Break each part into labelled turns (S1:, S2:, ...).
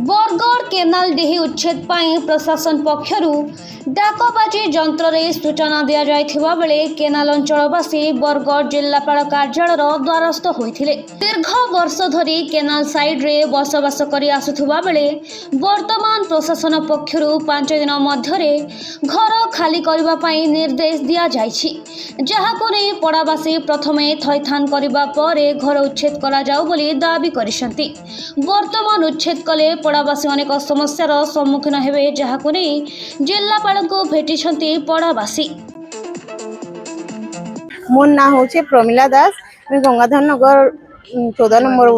S1: Bargarh canal डेही उच्छेद पाई प्रशासन पक्षरु डाकबाजी जंत्र रे सूचना दिया जायथिबा बेले केनाल अंचलवासी बरगढ़ जिल्लापाल कार्यालय द्वारस्थ होइथिले। दीर्घ वर्ष धरी केनाल साइड रे बसवास करी आसुथुबा बेले वर्तमान प्रशासन पक्षरु 5 दिन मध्यरे घर खाली करबा पाई निर्देश दिया जायछि, जहाको नै पड़ावासी प्रथमे थैथान करबा परे घर उच्छेद करा जाउ बोली दाबी करिसंती। वर्तमान उच्छेद कले पड़ावासी अनेक समस्यार सम्मुखीन हेबे, जहाको नै जिल्लापाल को भेटिछंती पड़ावासी।
S2: मोर ना होचे प्रमिला दास, मैं गंगाधर नगर 14 नंबर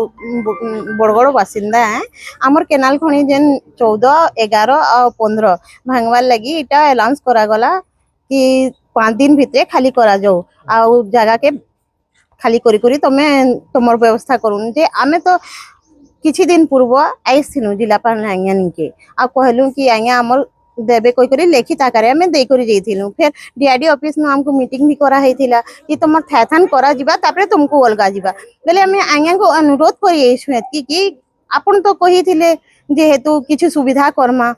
S2: बरगढ़ बासिंदा है। आमर केनाल खणी जेन 14, 11 और 15 भांगवार लगी इटा अनाउंस करा गला कि 5 दिन भितरे खाली करा जाओ आ जगह के खाली करी करी तमे तमर व्यवस्था करूँ जे आमे तो किछि दिन पूर्व आइसिनु जिलापाल आज्ञा निके आ कहलु कि आज्ञा हमर देबे कोई करी लिखित आकारे हमें दे करी जइथिलु। फिर डीआरडी ऑफिस में हमको मीटिंग भी करा हेतिला कि तमर थैथान करा जिबा तापरे तुमको अलगा जिबा बेले हमें आज्ञा को अनुरोध करी एछुत कि आपण तो कहिथिले जेहेतु किछि सुविधा करमा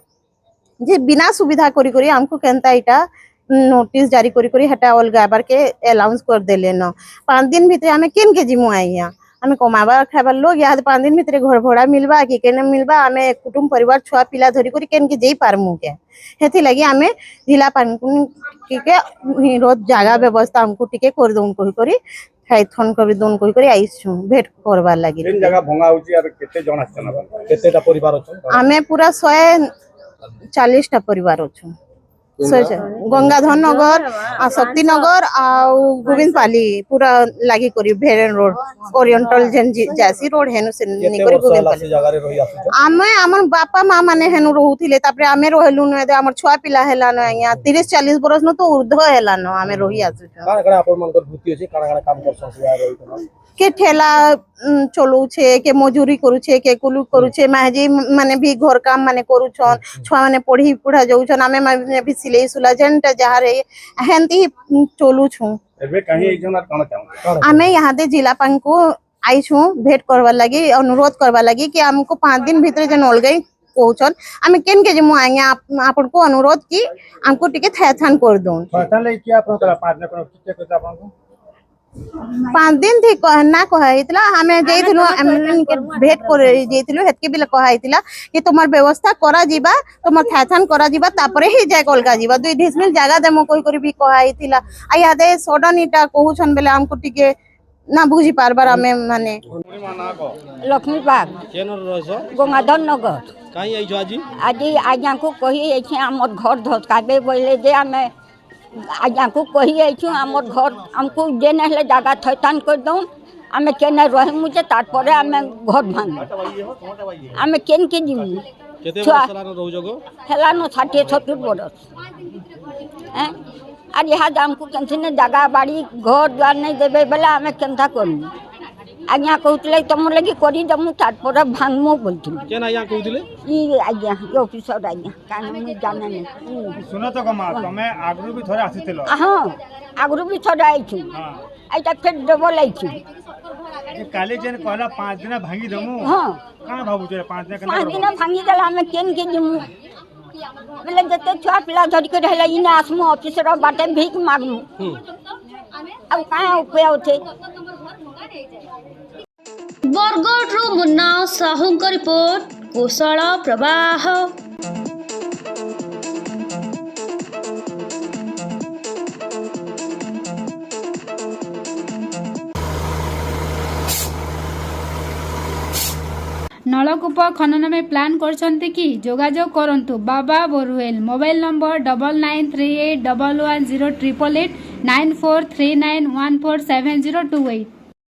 S2: जे बिना सुविधा करी करी हमको केनता इटा नोटिस जारी करी करी हटा अलगा बार के अलाउंस कर देले न 5 दिन भीतर हमें केन के जिमु आइया हमें कमाबा खाबार लोग या 5 दिन भीतर घर भड़ा मिलबा कि केने मिलबा हमें कुटुंब परिवार छुआ पिला धरी करी केन के जेई पारमु के हेथि लगी हमें जिला पानकुन के रोज जागा व्यवस्था हमको टिके कर दोन कहि करी थाइथन कर दोन कहि करी आइछु भेट करबा लागि।
S3: तीन जगह भंगा होची और केते जण आछन केतेटा परिवार अछन?
S2: हमें पूरा 140 टा परिवार अछु। गंगाधर नगर शक्ति नगर आ गोविंद पाली पूरा लागी करी भेरन रोड ओरिएंटल जेन जासी रोड हेनु से निकरी गोविंद पाली
S3: जगह रे रही आछन।
S2: आमे हमर बापा मां माने हेनु रहउथिले तापरे आमे रहलु न हमर छुआ पिला हेला न यहाँ 30-40 बरस न तो ऊर्ध्व हेला न आमे रही आछु।
S3: काना आपन मन कर भूति अछि काना काम कर संस्या रही
S2: के ठेला चलू छे के मजूरी करू छे के कुलू करू छे माजी माने भी घर काम माने करू छन छुआ माने पढ़ी पढ़ा जाऊ छन आमे माने भी सिलाई सुला जेंटा जहां रे हेंती चलू छु।
S3: एबे कहीं एक जन काना चाहू
S2: आमे यहाँ दे जिला पान को आई छु भेट करबा लागि अनुरोध करबा लागि कि हमको 5 दिन भीतर जन अलगई पहुंचन आमे केन के जमु आया आपन को अनुरोध कि हमको टिके थैथान कर दोन
S3: थैथान ले कि आपन 5 दिन को किते करता आपन को
S2: 5 दिन थी कहना कहइतला हमें जइथिलु एमएलएन के भेट कर जइथिलु हेतके बिले कहइतला कि तुमार व्यवस्था करा जिबा तुमार थैथान करा जिबा तापरे ही जाय कलगा जिबा 2 डिसमिल जागा देमो कोई करी भी कहइतला आ यादे सडन इटा कहउछन बेले हमको टिके ना बुझी पारबार हमें माने
S4: लक्ष्मी बाग
S3: केन रहछो
S4: गंगाधर नगर
S3: काई आइजो आजी
S4: आदि आज्ञा को कही एछे हमर घर धसकाबे बोले जे हमें आज्ञा को कही एछु हमर घर हमको जेने हले जगह थैथान कर दउन हमें केने रहे मुझे तारपरे हमें घर भांग हमें केन के जिमु
S3: केते बरस लानो रहउ जगो
S4: हेला न 60-70 बरस हैं और यहाँ हमको केनथिने जगह बाड़ी घर द्वार नहीं देबे बेला हमें केनथा करमु आज्ञा कहउतले तुम लगी करी दमु तारपरे भांगमु बोलथिन
S3: केन आज्ञा कहउतले
S4: ई आज्ञा ये ऑफिसर आज्ञा कान में जाने नहीं
S3: सुनो तो कमा तमे आगरु भी थोड़े आसीथिलो
S4: हाँ आगरु भी थोड़ा आइछु आइता फिर डबल आइछु
S3: काले जेन कहला 5 दिन भांगी दमु
S4: हाँ
S3: काना भाबु जे 5 दिन
S4: 5 दिन भांगी देला हमें केन के जिमु बेले जते छुआ पिला धरि के रहला इने आसमु ऑफिसर बाटे भीख मागमु अब कहां उपाय होथे।
S1: बरगढ़ मुन्ना साहू का रिपोर्ट कुशल प्रवाह।
S5: नलकूप खनन में प्लान करछन्ते कि जोगाजोग करंतु बाबा बोरवेल मोबाइल नंबर 9938110888 9439147028।